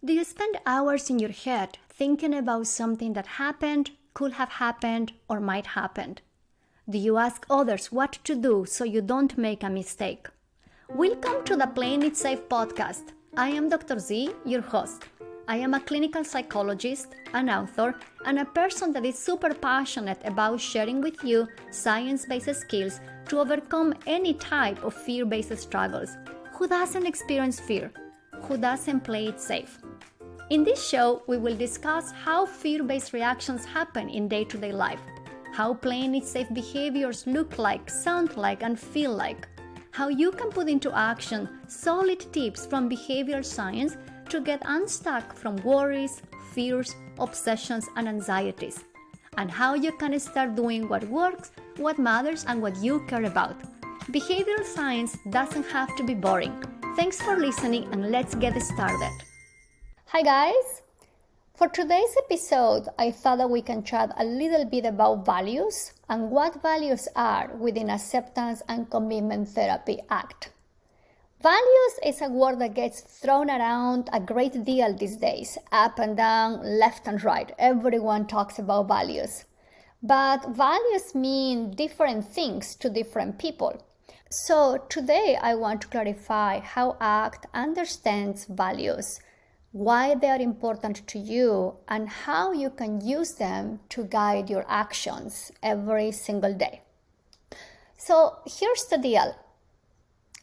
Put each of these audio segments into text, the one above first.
Do you spend hours in your head thinking about something that happened, could have happened, or might happen? Do you ask others what to do so you don't make a mistake? Welcome to the Playing It Safe podcast. I am Dr. Z, your host. I am a clinical psychologist, an author, and a person that is super passionate about sharing with you science-based skills to overcome any type of fear-based struggles. Who doesn't experience fear? Who doesn't play it safe? In this show, we will discuss how fear-based reactions happen in day-to-day life, how playing it safe behaviors look like, sound like, and feel like, how you can put into action solid tips from behavioral science to get unstuck from worries, fears, obsessions, and anxieties, and how you can start doing what works, what matters, and what you care about. Behavioral science doesn't have to be boring. Thanks for listening, and let's get started. Hi guys! For today's episode, I thought that we can chat a little bit about values and what values are within Acceptance and Commitment Therapy Act. Values is a word that gets thrown around a great deal these days, up and down, left and right. Everyone talks about values. But values mean different things to different people. So today I want to clarify how ACT understands values, why they are important to you, and how you can use them to guide your actions every single day. So here's the deal.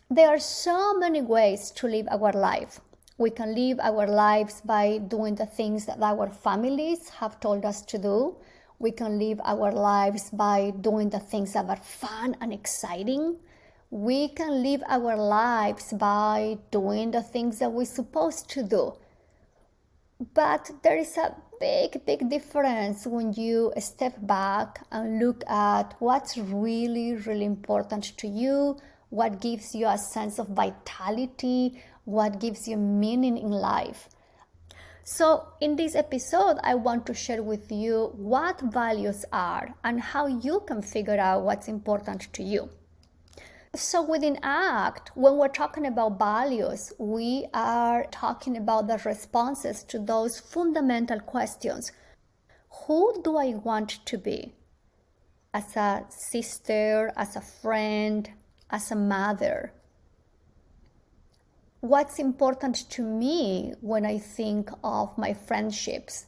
There are so many ways to live our life. We can live our lives by doing the things that our families have told us to do. We can live our lives by doing the things that are fun and exciting. We can live our lives by doing the things that we're supposed to do. But there is a big difference when you step back and look at what's really important to you, what gives you a sense of vitality, what gives you meaning in life. So in this episode, I want to share with you what values are and how you can figure out what's important to you. So within ACT, when we're talking about values, we are talking about the responses to those fundamental questions. Who do I want to be? As a sister, as a friend, as a mother? What's important to me when I think of my friendships?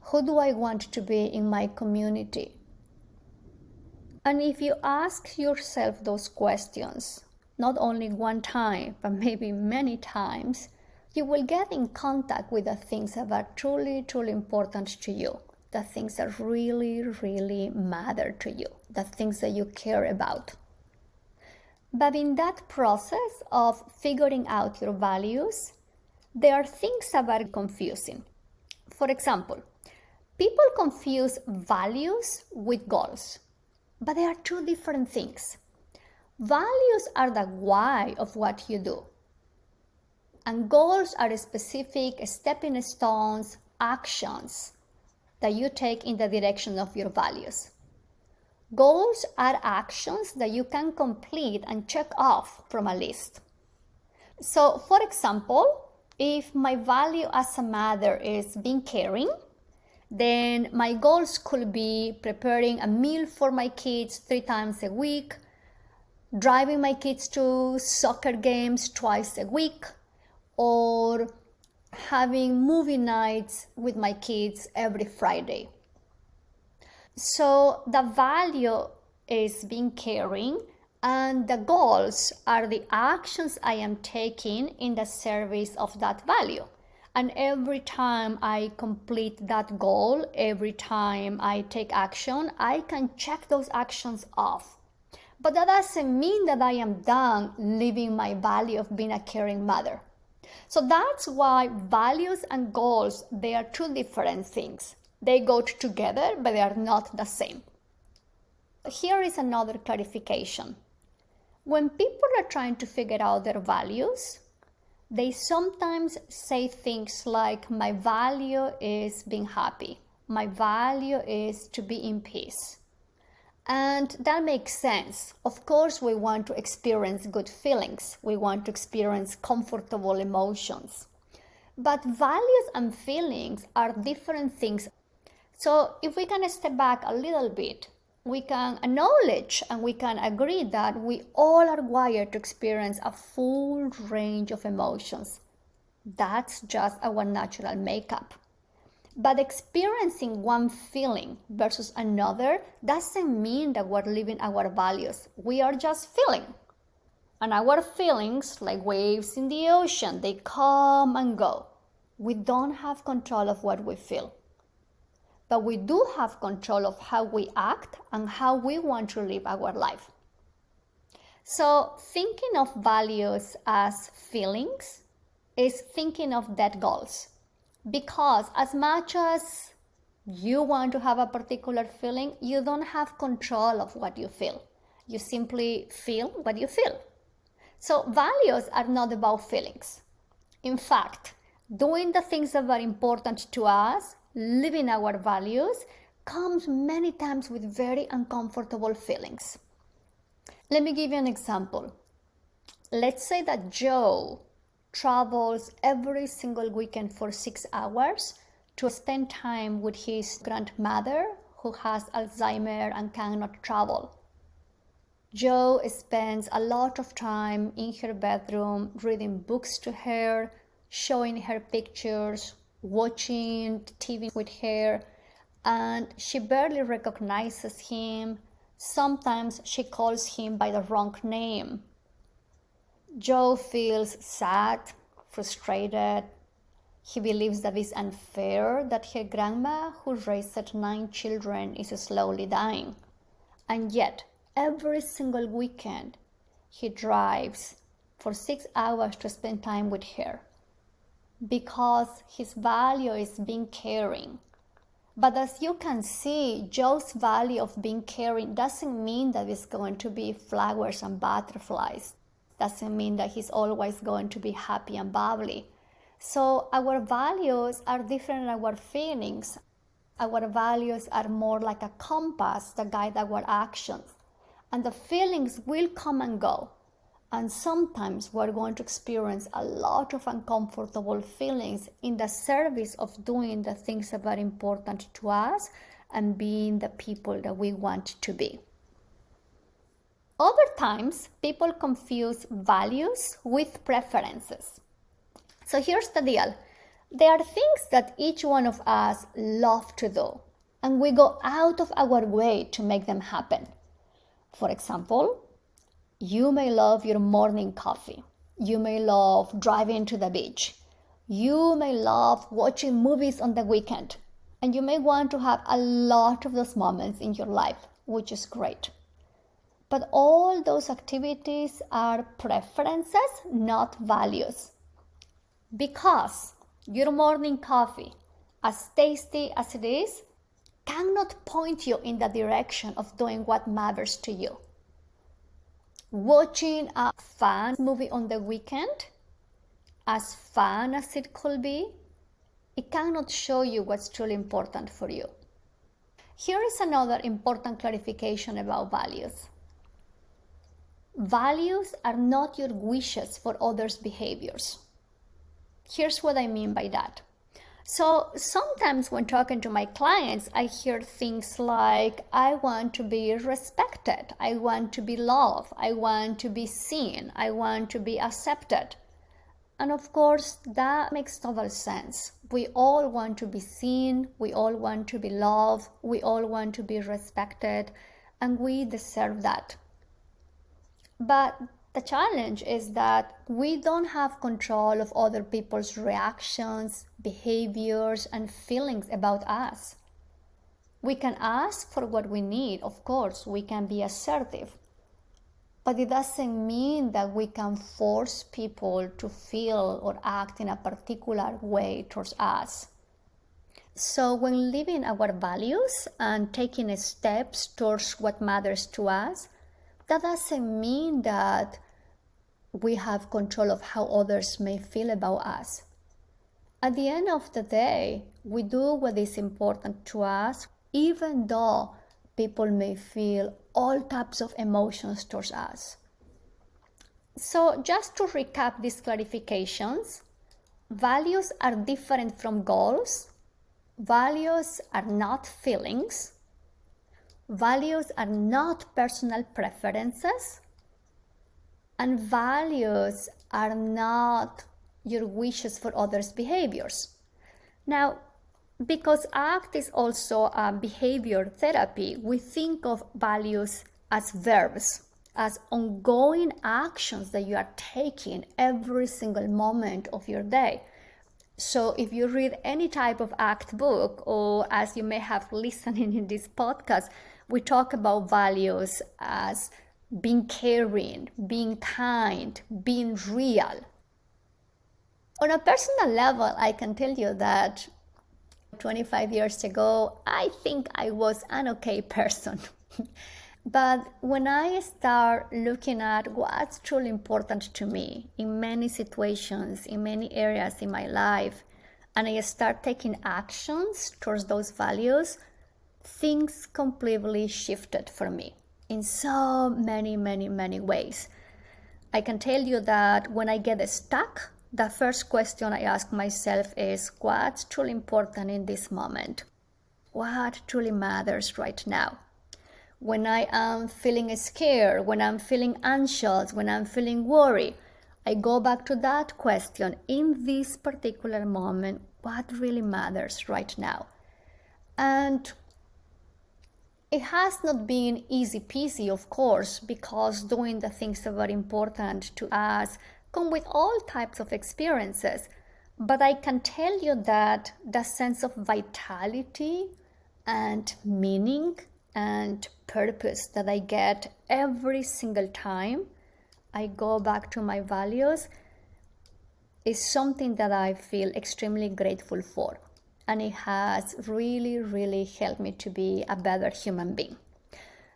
Who do I want to be in my community? And if you ask yourself those questions, not only one time, but maybe many times, you will get in contact with the things that are truly important to you, the things that really matter to you, the things that you care about. But in that process of figuring out your values, there are things that are confusing. For example, people confuse values with goals. But they are two different things. Values are the why of what you do. And goals are specific stepping stones, actions that you take in the direction of your values. Goals are actions that you can complete and check off from a list. So, for example, if my value as a mother is being caring, then my goals could be preparing a meal for my kids 3 times a week, driving my kids to soccer games twice a week, or having movie nights with my kids every Friday. So the value is being caring, and the goals are the actions I am taking in the service of that value. And every time I complete that goal, every time I take action, I can check those actions off. But that doesn't mean that I am done living my value of being a caring mother. So that's why values and goals, they are two different things. They go together, but they are not the same. Here is another clarification. When people are trying to figure out their values, they sometimes say things like, my value is being happy. My value is to be in peace. And that makes sense. Of course, we want to experience good feelings. We want to experience comfortable emotions. But values and feelings are different things. So if we can step back a little bit, we can acknowledge and we can agree that we all are wired to experience a full range of emotions. That's just our natural makeup. But experiencing one feeling versus another doesn't mean that we're living our values. We are just feeling. And our feelings, like waves in the ocean, they come and go. We don't have control of what we feel. But we do have control of how we act and how we want to live our life. So thinking of values as feelings is thinking of dead goals. Because as much as you want to have a particular feeling, you don't have control of what you feel. You simply feel what you feel. So values are not about feelings. In fact, doing the things that are important to us, living our values, comes many times with very uncomfortable feelings. Let me give you an example. Let's say that Joe travels every single weekend for 6 hours to spend time with his grandmother who has Alzheimer's and cannot travel. Joe spends a lot of time in her bedroom reading books to her, showing her pictures, watching TV with her, and she barely recognizes him. Sometimes she calls him by the wrong name. Joe feels sad, frustrated. He believes that it's unfair that her grandma, who raised 9 children, is slowly dying. And yet, every single weekend, he drives for 6 hours to spend time with her because his value is being caring. But as you can see, Joe's value of being caring doesn't mean that it's going to be flowers and butterflies. Doesn't mean that he's always going to be happy and bubbly. So our values are different than our feelings. Our values are more like a compass that guide our actions. And the feelings will come and go. And sometimes we're going to experience a lot of uncomfortable feelings in the service of doing the things that are important to us and being the people that we want to be. Other times, people confuse values with preferences. So here's the deal. There are things that each one of us love to do, and we go out of our way to make them happen. For example, you may love your morning coffee. You may love driving to the beach. You may love watching movies on the weekend. And you may want to have a lot of those moments in your life, which is great. But all those activities are preferences, not values. Because your morning coffee, as tasty as it is, cannot point you in the direction of doing what matters to you. Watching a fun movie on the weekend, as fun as it could be, it cannot show you what's truly important for you. Here is another important clarification about values. Values are not your wishes for others' behaviors. Here's what I mean by that. So sometimes when talking to my clients, I hear things like, I want to be respected, I want to be loved, I want to be seen, I want to be accepted. And of course, that makes total sense. We all want to be seen, we all want to be loved, we all want to be respected, and we deserve that. But the challenge is that we don't have control of other people's reactions, behaviors, and feelings about us. We can ask for what we need, of course, we can be assertive. But it doesn't mean that we can force people to feel or act in a particular way towards us. So when living our values and taking steps towards what matters to us, that doesn't mean that we have control of how others may feel about us. At the end of the day, we do what is important to us, even though people may feel all types of emotions towards us. So just to recap these clarifications, values are different from goals. Values are not feelings. Values are not personal preferences. And values are not your wishes for others' behaviors. Now, because ACT is also a behavior therapy, we think of values as verbs, as ongoing actions that you are taking every single moment of your day. So if you read any type of ACT book, or as you may have listened in this podcast, we talk about values as being caring, being kind, being real. On a personal level, I can tell you that 25 years ago, I think I was an okay person. But when I start looking at what's truly important to me in many situations, in many areas in my life, and I start taking actions towards those values, things completely shifted for me in so many ways. I can tell you that when I get stuck, the first question I ask myself is, what's truly important in this moment? What truly matters right now? When I am feeling scared, when I'm feeling anxious, when I'm feeling worried, I go back to that question. In this particular moment, what really matters right now? And it has not been easy peasy, of course, because doing the things that are important to us come with all types of experiences. But I can tell you that the sense of vitality and meaning and purpose that I get every single time I go back to my values is something that I feel extremely grateful for. And it has really helped me to be a better human being.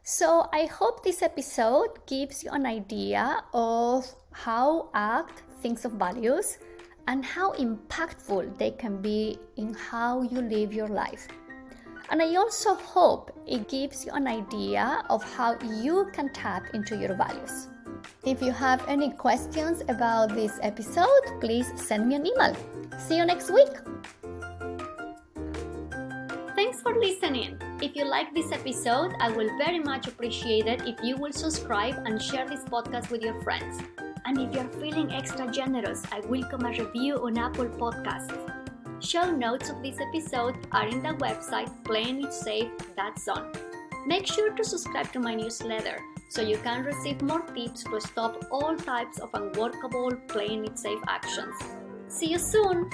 So I hope this episode gives you an idea of how ACT thinks of values and how impactful they can be in how you live your life. And I also hope it gives you an idea of how you can tap into your values. If you have any questions about this episode, please send me an email. See you next week. Thanks for listening. If you like this episode, I will very much appreciate it if you will subscribe and share this podcast with your friends. And if you're feeling extra generous, I welcome a review on Apple Podcasts. Show notes of this episode are in the website playingitsafe.zone. Make sure to subscribe to my newsletter so you can receive more tips to stop all types of unworkable playing it safe actions. See you soon!